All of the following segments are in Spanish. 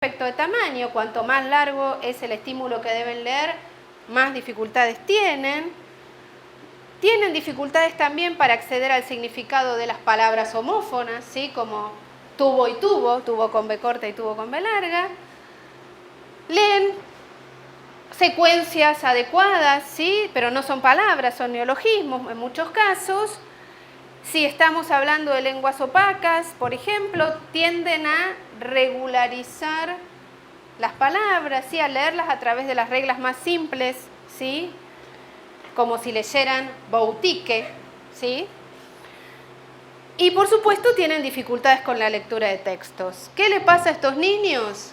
Respecto de tamaño, cuanto más largo es el estímulo que deben leer, más dificultades tienen. Tienen dificultades también para acceder al significado de las palabras homófonas, ¿sí? Como tubo y tubo, tubo con B corta y tubo con B larga. Leen secuencias adecuadas, ¿sí? Pero no son palabras, son neologismos en muchos casos. Si estamos hablando de lenguas opacas, por ejemplo, tienden a regularizar las palabras, ¿sí? A leerlas a través de las reglas más simples, ¿sí? Como si leyeran boutique, ¿sí? Y por supuesto tienen dificultades con la lectura de textos. ¿Qué le pasa a estos niños?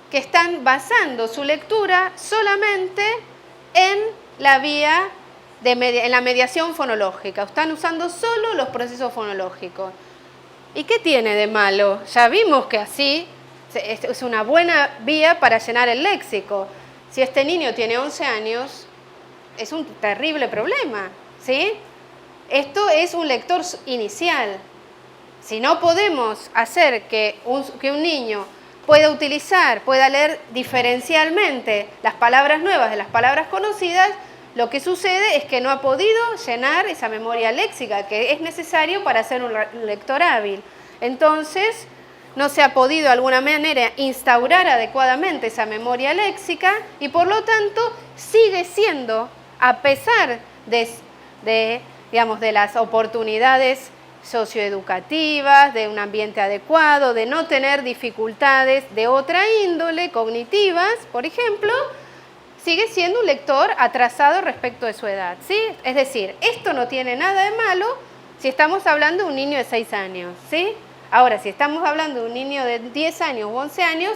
Que están basando su lectura solamente en la vía en la mediación fonológica. Están usando solo los procesos fonológicos. ¿Y qué tiene de malo? Ya vimos que así es una buena vía para llenar el léxico. Si este niño tiene 11 años, es un terrible problema, ¿sí? Esto es un lector inicial. Si no podemos hacer que un niño pueda leer diferencialmente las palabras nuevas de las palabras conocidas, lo que sucede es que no ha podido llenar esa memoria léxica que es necesario para ser un lector hábil. Entonces, no se ha podido de alguna manera instaurar adecuadamente esa memoria léxica y por lo tanto sigue siendo, a pesar de las oportunidades socioeducativas, de un ambiente adecuado, de no tener dificultades de otra índole, cognitivas, por ejemplo, sigue siendo un lector atrasado respecto de su edad, ¿sí? Es decir, esto no tiene nada de malo si estamos hablando de un niño de 6 años, ¿sí? Ahora, si estamos hablando de un niño de 10 años u 11 años,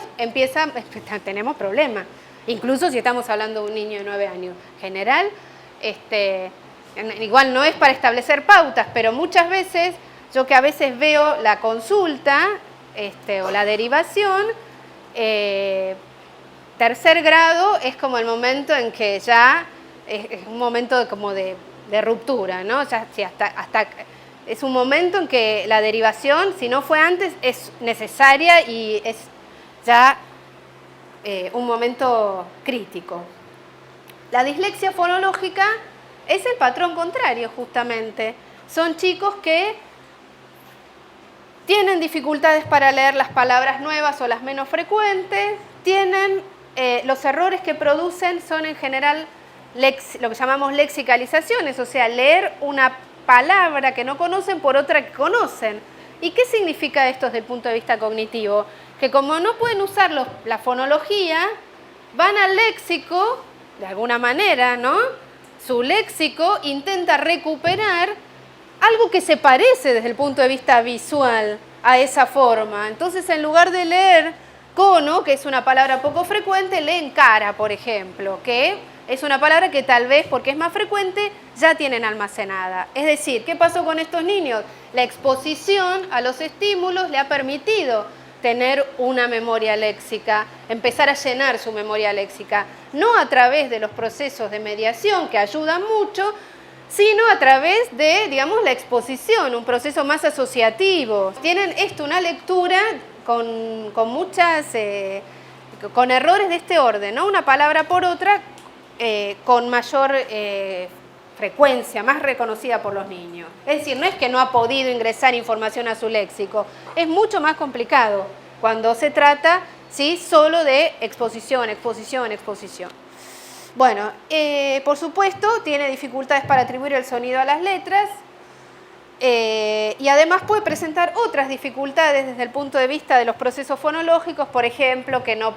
tenemos problemas. Incluso si estamos hablando de un niño de 9 años. En general, igual no es para establecer pautas, pero muchas veces, yo que a veces veo la consulta o la derivación, tercer grado es como el momento en que ya es un momento de ruptura, ¿no? Ya, sí, hasta es un momento en que la derivación, si no fue antes, es necesaria y es ya un momento crítico. La dislexia fonológica es el patrón contrario, justamente. Son chicos que tienen dificultades para leer las palabras nuevas o las menos frecuentes, los errores que producen son en general lo que llamamos lexicalizaciones, o sea, leer una palabra que no conocen por otra que conocen. ¿Y qué significa esto desde el punto de vista cognitivo? Que como no pueden usar la fonología, van al léxico, de alguna manera, ¿no? Su léxico intenta recuperar algo que se parece desde el punto de vista visual a esa forma. Entonces, en lugar de leer cono, que es una palabra poco frecuente, leen cara, por ejemplo, que es una palabra que tal vez, porque es más frecuente, ya tienen almacenada. Es decir, ¿qué pasó con estos niños? La exposición a los estímulos le ha permitido tener una memoria léxica, empezar a llenar su memoria léxica, no a través de los procesos de mediación que ayudan mucho, sino a través de, la exposición, un proceso más asociativo. Tienen una lectura con errores de este orden, ¿no? Una palabra por otra con mayor frecuencia, más reconocida por los niños. Es decir, no es que no ha podido ingresar información a su léxico, es mucho más complicado cuando se trata, ¿sí?, solo de exposición. Bueno, por supuesto, tiene dificultades para atribuir el sonido a las letras y además puede presentar otras dificultades desde el punto de vista de los procesos fonológicos, por ejemplo, que no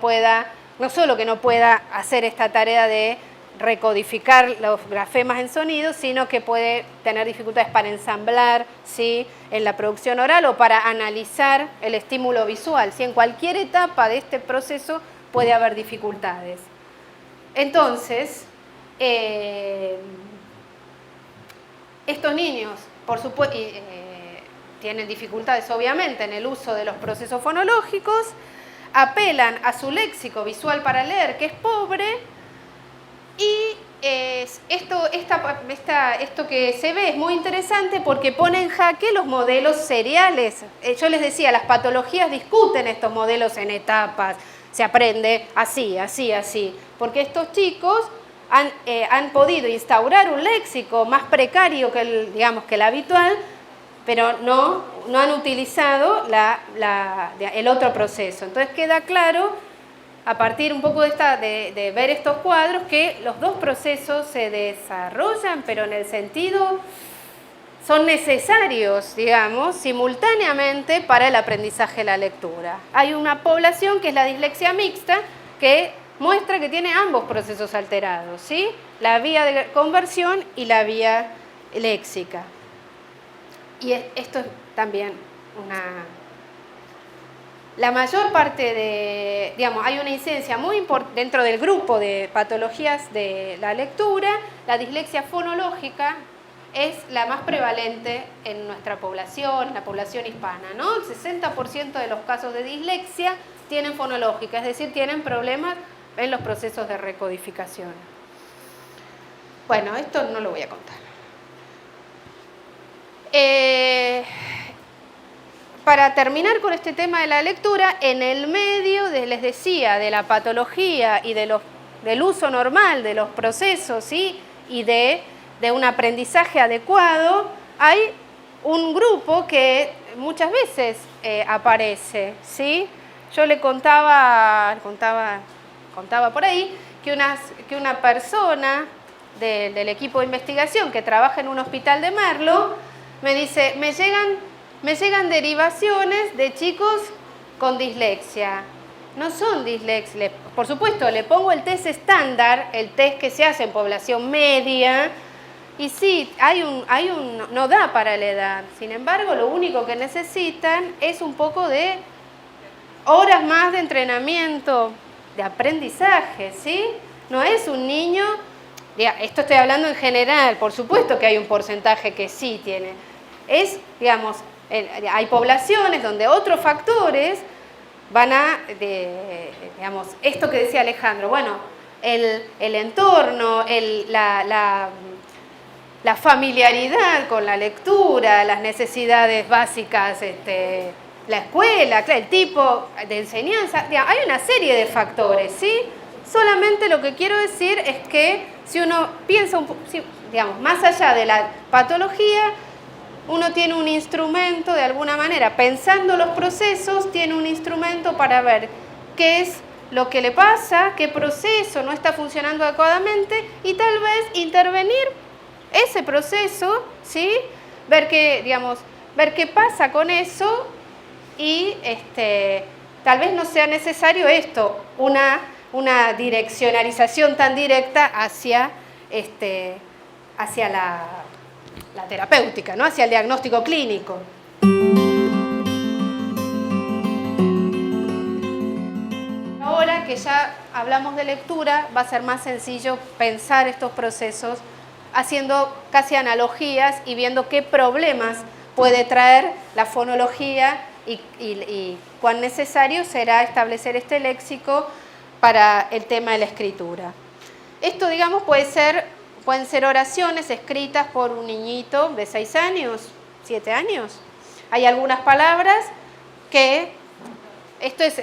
solo que no pueda hacer esta tarea de recodificar los grafemas en sonidos, sino que puede tener dificultades para ensamblar, ¿sí?, en la producción oral o para analizar el estímulo visual, ¿sí? En cualquier etapa de este proceso puede haber dificultades. Entonces, estos niños, por supuesto, tienen dificultades obviamente en el uso de los procesos fonológicos, apelan a su léxico visual para leer, que es pobre, y esto que se ve es muy interesante porque pone en jaque los modelos seriales. Yo les decía, las patologías discuten estos modelos en etapas. Se aprende así, así, así. Porque estos chicos han podido instaurar un léxico más precario que el habitual, pero no han utilizado el otro proceso. Entonces queda claro, a partir un poco de ver estos cuadros, que los dos procesos se desarrollan, pero en el sentido, son necesarios, digamos, simultáneamente para el aprendizaje de la lectura. Hay una población que es la dislexia mixta, que muestra que tiene ambos procesos alterados, ¿sí? La vía de conversión y la vía léxica. Y esto es también la mayor parte hay una incidencia muy importante dentro del grupo de patologías de la lectura. La dislexia fonológica es la más prevalente en nuestra población, la población hispana, ¿no? El 60% de los casos de dislexia tienen fonológica, es decir, tienen problemas en los procesos de recodificación. Bueno, esto no lo voy a contar. Para terminar con este tema de la lectura, en el medio, les decía, de la patología y del uso normal de los procesos, ¿sí? Y de un aprendizaje adecuado, hay un grupo que muchas veces aparece, ¿sí? Yo le contaba por ahí que una persona del equipo de investigación que trabaja en un hospital de Merlo me dice, me llegan derivaciones de chicos con dislexia. No son dislexia. Por supuesto, le pongo el test estándar, el test que se hace en población media, y sí, no da para la edad. Sin embargo, lo único que necesitan es un poco de horas más de entrenamiento, de aprendizaje, ¿sí? No es un niño, esto estoy hablando en general, por supuesto que hay un porcentaje que sí tiene. Hay poblaciones donde otros factores van esto que decía Alejandro, bueno, el entorno, la familiaridad con la lectura, las necesidades básicas, la escuela, el tipo de enseñanza, hay una serie de factores, ¿sí? Solamente lo que quiero decir es que si uno piensa más allá de la patología, uno tiene un instrumento, de alguna manera, pensando los procesos, tiene un instrumento para ver qué es lo que le pasa, qué proceso no está funcionando adecuadamente y tal vez intervenir ese proceso, ¿sí? Ver qué pasa con eso y tal vez no sea necesario una direccionalización tan directa hacia la terapéutica, ¿no? Hacia el diagnóstico clínico. Ahora que ya hablamos de lectura, va a ser más sencillo pensar estos procesos haciendo casi analogías y viendo qué problemas puede traer la fonología y cuán necesario será establecer este léxico para el tema de la escritura. Esto, pueden ser oraciones escritas por un niñito de 6 años, 7 años. Hay algunas palabras que, esto es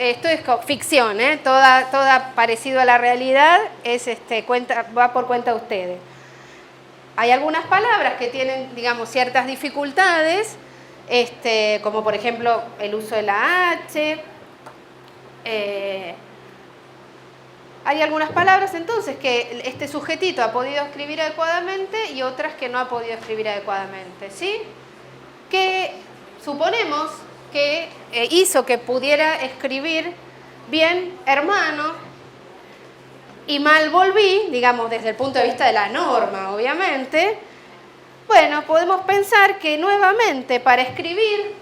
ficción, toda parecido a la realidad, va por cuenta de ustedes. Hay algunas palabras que tienen, ciertas dificultades, como por ejemplo el uso de la H. Hay algunas palabras entonces que este sujetito ha podido escribir adecuadamente y otras que no ha podido escribir adecuadamente, ¿sí? Que suponemos que hizo que pudiera escribir bien hermano y mal volví, desde el punto de vista de la norma, obviamente. Bueno, podemos pensar que nuevamente para escribir,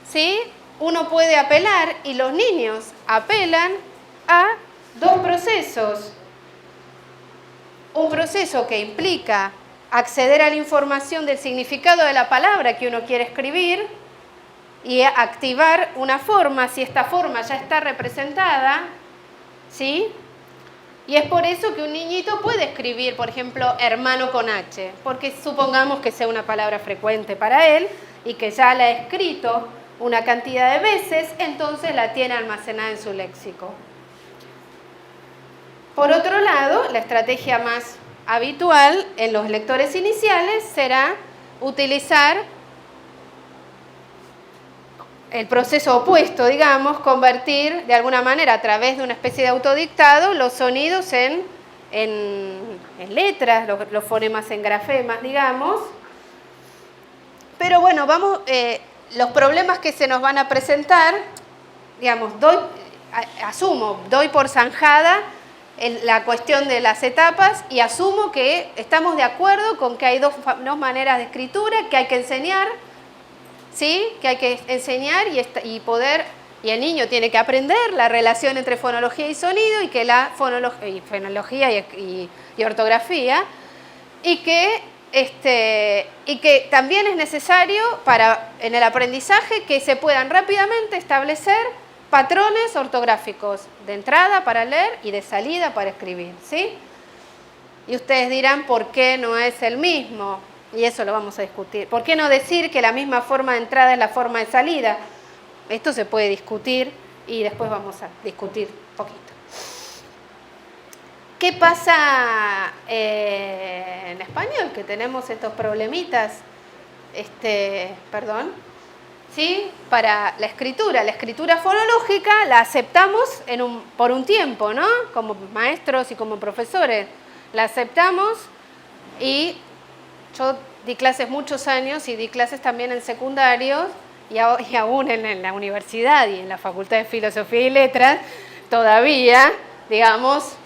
¿sí? Uno puede apelar, y los niños apelan a dos procesos. Un proceso que implica acceder a la información del significado de la palabra que uno quiere escribir y activar una forma, si esta forma ya está representada, ¿sí? Y es por eso que un niñito puede escribir, por ejemplo, hermano con H, porque supongamos que sea una palabra frecuente para él y que ya la ha escrito una cantidad de veces, entonces la tiene almacenada en su léxico. Por otro lado, la estrategia más habitual en los lectores iniciales será utilizar el proceso opuesto, digamos, convertir de alguna manera a través de una especie de autodictado los sonidos en letras, los fonemas en grafemas, digamos. Pero bueno, los problemas que se nos van a presentar, digamos, doy por zanjada la cuestión de las etapas y asumo que estamos de acuerdo con que hay dos maneras de escritura, que hay que enseñar, ¿sí? Que hay que enseñar y el niño tiene que aprender la relación entre fonología y sonido y que la fonología y ortografía y que también es necesario en el aprendizaje que se puedan rápidamente establecer patrones ortográficos de entrada para leer y de salida para escribir, ¿sí? Y ustedes dirán, ¿por qué no es el mismo? Y eso lo vamos a discutir. ¿Por qué no decir que la misma forma de entrada es la forma de salida? Esto se puede discutir y después vamos a discutir un poquito. ¿Qué pasa en español? Que tenemos estos problemitas, ¿sí? Para la escritura fonológica la aceptamos por un tiempo, ¿no? Como maestros y como profesores la aceptamos y yo di clases muchos años y di clases también en secundarios y aún en la universidad y en la Facultad de Filosofía y Letras todavía, digamos,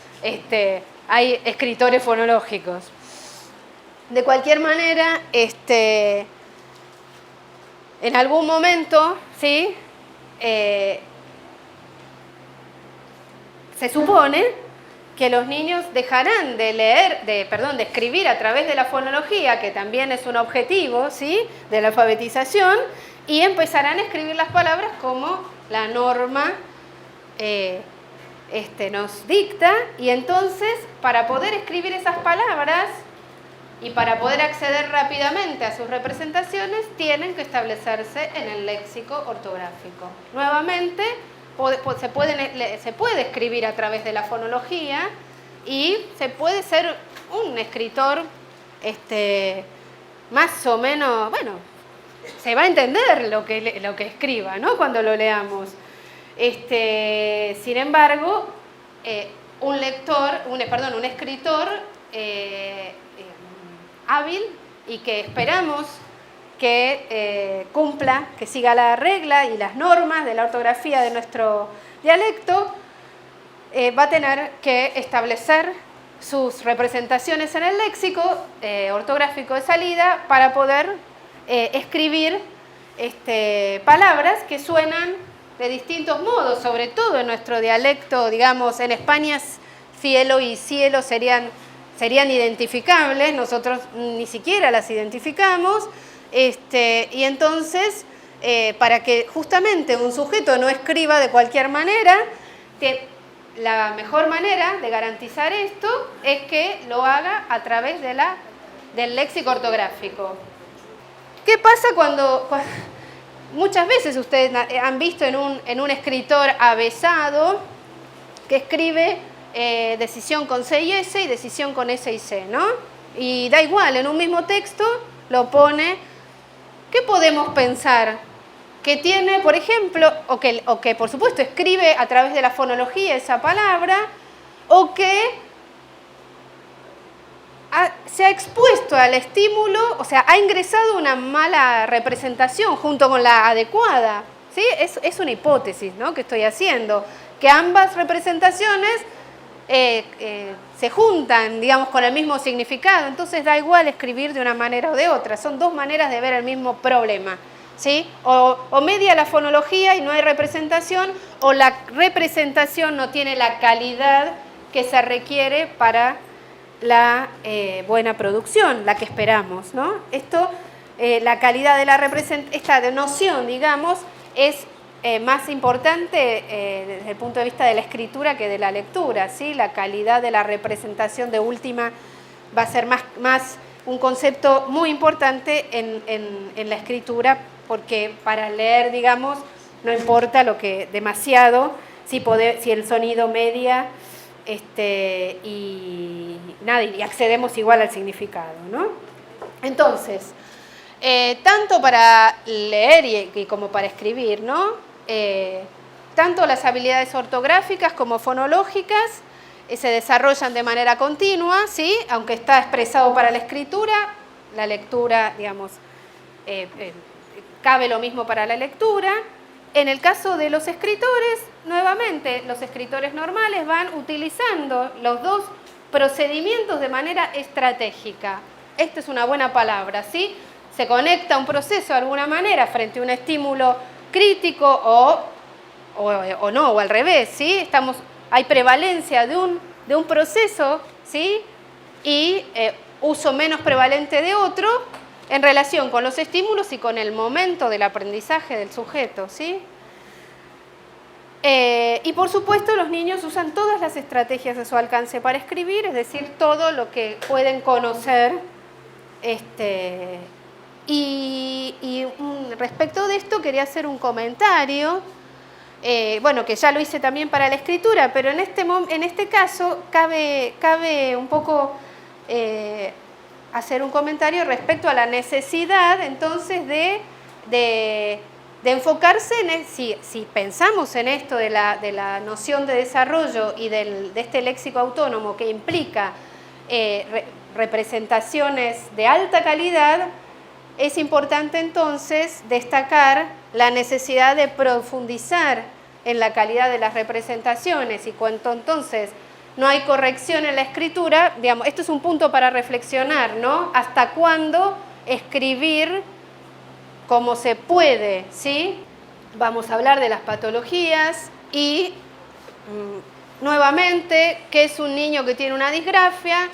hay escritores fonológicos. De cualquier manera, en algún momento, ¿sí? Se supone que los niños dejarán de escribir a través de la fonología, que también es un objetivo, ¿sí? De la alfabetización, y empezarán a escribir las palabras como la norma nos dicta, y entonces para poder escribir esas palabras y para poder acceder rápidamente a sus representaciones tienen que establecerse en el léxico ortográfico. Nuevamente, se puede escribir a través de la fonología y se puede ser un escritor más o menos, bueno, se va a entender lo que escriba, ¿no? Cuando lo leamos. Sin embargo, un escritor hábil y que esperamos que cumpla, que siga la regla y las normas de la ortografía de nuestro dialecto, va a tener que establecer sus representaciones en el léxico ortográfico de salida para poder escribir palabras que suenan de distintos modos, sobre todo en nuestro dialecto, digamos, en España cielo y cielo serían identificables, nosotros ni siquiera las identificamos, y entonces, para que justamente un sujeto no escriba de cualquier manera, la mejor manera de garantizar esto es que lo haga a través del léxico ortográfico. ¿Qué pasa cuando muchas veces ustedes han visto en un escritor avesado que escribe decisión con C y S y decisión con S y C, ¿no? Y da igual, en un mismo texto lo pone. ¿Qué podemos pensar? Que tiene, por ejemplo, o que por supuesto escribe a través de la fonología esa palabra, o que se ha expuesto al estímulo, o sea, ha ingresado una mala representación junto con la adecuada, ¿sí? Es una hipótesis, ¿no?, que estoy haciendo, que ambas representaciones se juntan, digamos, con el mismo significado, entonces da igual escribir de una manera o de otra, son dos maneras de ver el mismo problema, ¿sí? O media la fonología y no hay representación, o la representación no tiene la calidad que se requiere para la buena producción, la que esperamos, ¿no? La calidad de la representación, esta noción, digamos, es más importante desde el punto de vista de la escritura que de la lectura, ¿sí? La calidad de la representación de última va a ser más un concepto muy importante en la escritura, porque para leer, digamos, no importa lo que demasiado, si el sonido media y accedemos igual al significado, ¿no? Entonces, tanto para leer y como para escribir, ¿no? Tanto las habilidades ortográficas como fonológicas se desarrollan de manera continua, ¿sí? Aunque está expresado para la escritura, la lectura, digamos, cabe lo mismo para la lectura. En el caso de los escritores, nuevamente, los escritores normales van utilizando los dos procedimientos de manera estratégica. Esta es una buena palabra, ¿sí? Se conecta un proceso de alguna manera frente a un estímulo crítico o no, o al revés, ¿sí? Hay prevalencia de un proceso, ¿sí? Y uso menos prevalente de otro en relación con los estímulos y con el momento del aprendizaje del sujeto, ¿sí? Y por supuesto los niños usan todas las estrategias a su alcance para escribir, es decir, todo lo que pueden conocer. Respecto de esto quería hacer un comentario, bueno, que ya lo hice también para la escritura, pero en este caso cabe un poco hacer un comentario respecto a la necesidad entonces de enfocarse en si pensamos en esto de la noción de desarrollo y de este léxico autónomo que implica representaciones de alta calidad, es importante entonces destacar la necesidad de profundizar en la calidad de las representaciones, y cuando entonces no hay corrección en la escritura, digamos, esto es un punto para reflexionar, ¿no? ¿Hasta cuándo escribir como se puede, ¿sí? Vamos a hablar de las patologías y nuevamente, ¿qué es un niño que tiene una disgrafia?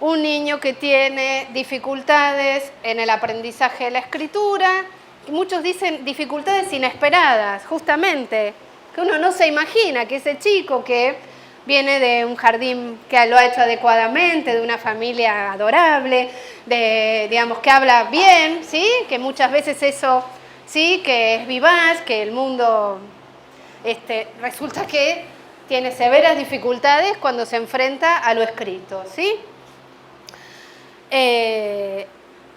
Un niño que tiene dificultades en el aprendizaje de la escritura, muchos dicen dificultades inesperadas, justamente, que uno no se imagina que ese chico que viene de un jardín que lo ha hecho adecuadamente, de una familia adorable, digamos, que habla bien, ¿sí? Que muchas veces eso, ¿sí? Que es vivaz, que el mundo resulta que tiene severas dificultades cuando se enfrenta a lo escrito, ¿sí?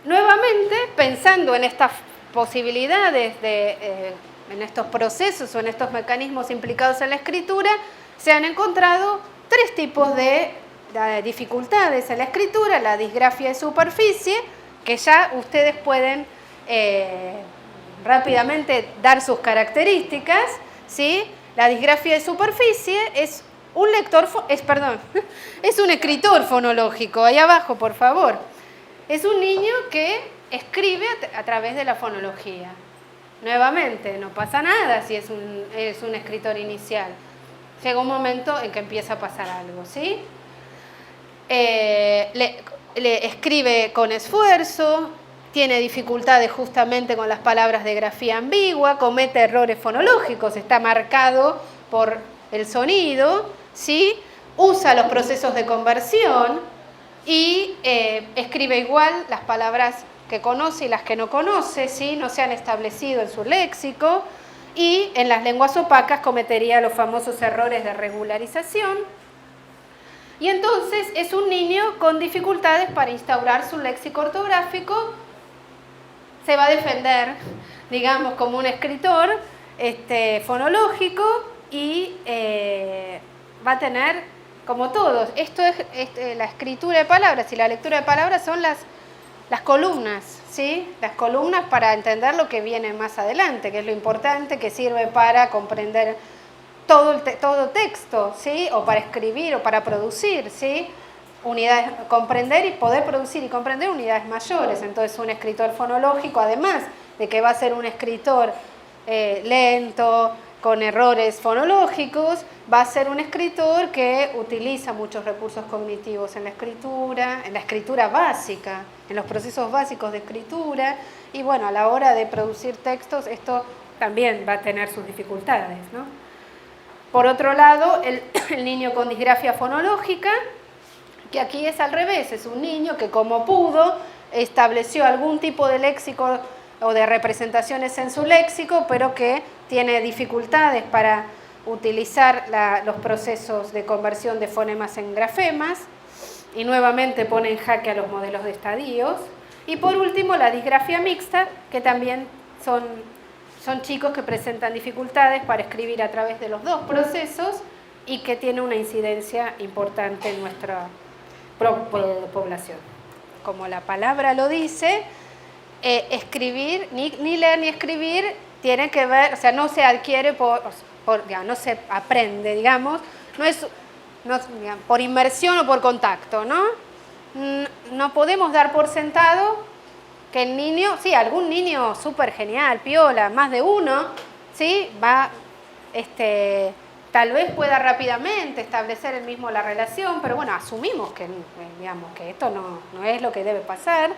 Nuevamente, pensando en estas posibilidades, en estos procesos o en estos mecanismos implicados en la escritura, se han encontrado tres tipos de dificultades en la escritura: la disgrafia de superficie, que ya ustedes pueden rápidamente dar sus características, ¿sí? La disgrafia de superficie es es un escritor fonológico, ahí abajo, por favor. Es un niño que escribe a través de la fonología. Nuevamente, no pasa nada si es un escritor inicial. Llega un momento en que empieza a pasar algo, ¿sí? Le escribe con esfuerzo, tiene dificultades justamente con las palabras de grafía ambigua, comete errores fonológicos, está marcado por el sonido, ¿sí? Usa los procesos de conversión y escribe igual las palabras que conoce y las que no conoce, ¿sí? No se han establecido en su léxico, y en las lenguas opacas cometería los famosos errores de regularización. Y entonces es un niño con dificultades para instaurar su léxico ortográfico. Se va a defender, digamos, como un escritor fonológico y va a tener, como todos, la escritura de palabras y la lectura de palabras son las columnas, ¿sí? Las columnas para entender lo que viene más adelante, que es lo importante, que sirve para comprender todo texto, ¿sí? O para escribir o para producir, ¿sí? Comprender y poder producir y comprender unidades mayores. Entonces, un escritor fonológico, además de que va a ser un escritor lento, con errores fonológicos, va a ser un escritor que utiliza muchos recursos cognitivos en la escritura básica, en los procesos básicos de escritura, y bueno, a la hora de producir textos esto también va a tener sus dificultades, ¿no? Por otro lado, el niño con disgrafia fonológica, que aquí es al revés, es un niño que como pudo estableció algún tipo de léxico o de representaciones en su léxico, pero que tiene dificultades para utilizar los procesos de conversión de fonemas en grafemas y nuevamente pone en jaque a los modelos de estadios. Y por último, la disgrafia mixta, que también son chicos que presentan dificultades para escribir a través de los dos procesos y que tiene una incidencia importante en nuestra población. Como la palabra lo dice, escribir, ni leer ni escribir, tiene que ver, o sea, no se adquiere no se aprende, digamos, digamos, por inmersión o por contacto, ¿no? No podemos dar por sentado que el niño, sí, algún niño súper genial, piola, más de uno, ¿sí? Tal vez pueda rápidamente establecer él mismo la relación, pero bueno, asumimos que, digamos, que esto no es lo que debe pasar,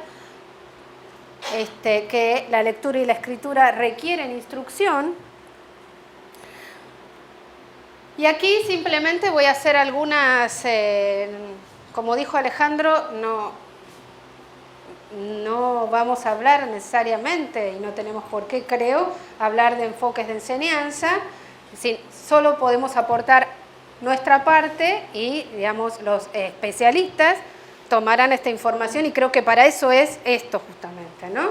que la lectura y la escritura requieren instrucción. Y aquí simplemente voy a hacer algunas, como dijo Alejandro, no vamos a hablar necesariamente, y no tenemos por qué, creo, hablar de enfoques de enseñanza. Solo podemos aportar nuestra parte y, digamos, los especialistas tomarán esta información y creo que para eso es esto justamente, ¿no?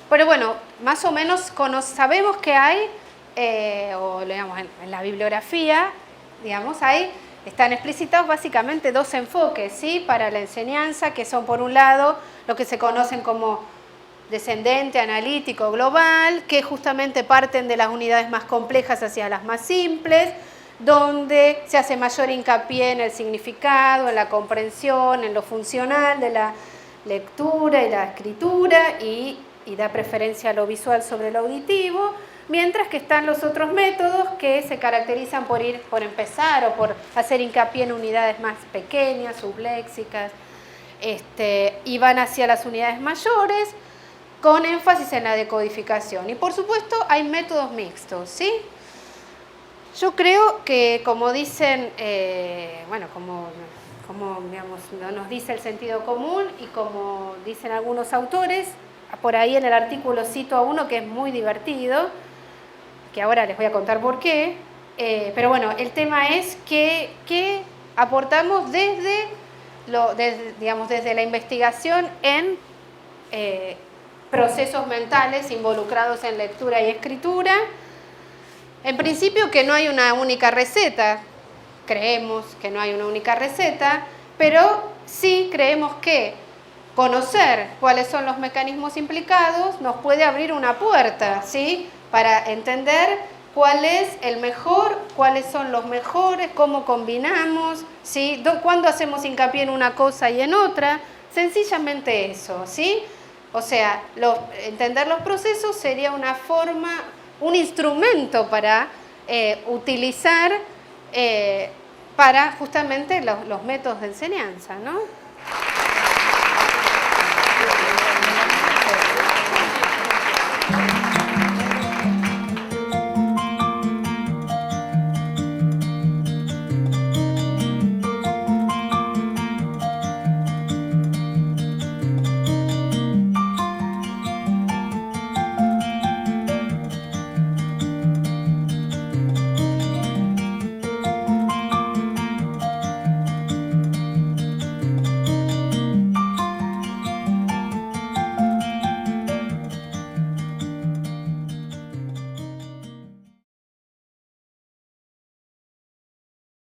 Pero bueno, más o menos sabemos que hay, o digamos, en la bibliografía, digamos, están explicitados básicamente dos enfoques, ¿sí? Para la enseñanza, que son por un lado lo que se conocen como descendente, analítico, global, que justamente parten de las unidades más complejas hacia las más simples, donde se hace mayor hincapié en el significado, en la comprensión, en lo funcional de la lectura y la escritura y da preferencia a lo visual sobre lo auditivo, mientras que están los otros métodos que se caracterizan por empezar o por hacer hincapié en unidades más pequeñas, subléxicas, y van hacia las unidades mayores, con énfasis en la decodificación. Y por supuesto hay métodos mixtos, ¿sí? Yo creo que, como dicen, bueno, como digamos, nos dice el sentido común y como dicen algunos autores, por ahí en el artículo cito a uno que es muy divertido, que ahora les voy a contar por qué, pero bueno, el tema es que aportamos desde la investigación en procesos mentales involucrados en lectura y escritura. En principio que no hay una única receta, creemos que no hay una única receta, pero sí creemos que conocer cuáles son los mecanismos implicados nos puede abrir una puerta, ¿sí? Para entender cuál es el mejor, cuáles son los mejores, cómo combinamos, ¿sí? Cuándo hacemos hincapié en una cosa y en otra, sencillamente eso, ¿sí? O sea, entender los procesos sería una forma, un instrumento para utilizar para justamente los métodos de enseñanza, ¿no?